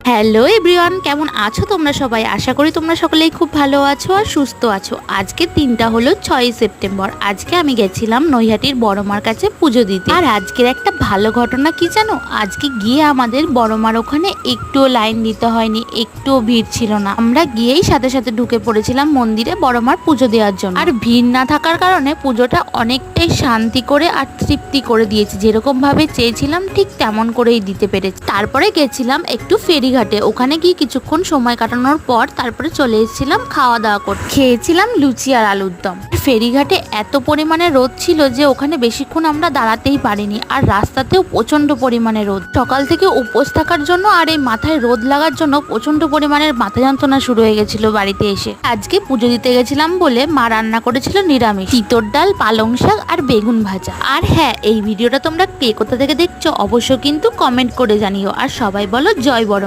Hello everyone, কেমন আছো তোমরা সবাই? আশা করি তোমরা সকলেই খুব ভালো আছো আর সুস্থ আছো। আজকের দিনটা হলো 6ই সেপ্টেম্বর। আজকে আমি গেছিলাম নৈহাটির বড়মার কাছে পুজো দিতে। আর আজকের একটা ভালো ঘটনা কি জানো? আজকে গিয়ে আমাদের বড়মার ওখানে একটুও লাইন দিতে হয়নি, একটুও ভিড় ছিল না। আমরা গিয়েই সাথে সাথে ঢুকে পড়েছিলাম মন্দিরে বড়মার পুজো দেওয়ার জন্য। আর ভিড় না থাকার কারণে পুজোটা অনেকটাই শান্তি করে আর তৃপ্তি করে দিয়েছি। যেরকম ভাবে চেয়েছিলাম ঠিক তেমন করেই দিতে পেরেছি। তারপরে গেছিলাম একটু ফেরিঘাটে। ওখানে গিয়ে কিছুক্ষণ সময় কাটানোর পর তারপরে চলে এসেছিলাম খাওয়া দাওয়া করতে। খেয়েছিলাম লুচি আর আলুর দম। ফেরিঘাটে এত পরিমাণে রোদ ছিল যে ওখানে বেশিক্ষণ আমরা দাঁড়াতেই পারিনি। আর রাস্তাতেও প্রচন্ড পরিমাণে রোদ। সকাল থেকে উপোস থাকার জন্য আর এই মাথায় রোদ লাগার জন্য প্রচন্ড পরিমাণের মাথা যন্ত্রণা শুরু হয়ে গেছিল বাড়িতে এসে। আজকে পুজো দিতে গেছিলাম বলে মা রান্না করেছিল নিরামিষ, তিতর ডাল, পালং শাক আর বেগুন ভাজা। আর হ্যাঁ, এই ভিডিওটা তোমরা কে কোথা থেকে দেখছো অবশ্য কিন্তু কমেন্ট করে জানিও। আর সবাই বলো জয় বড়মা।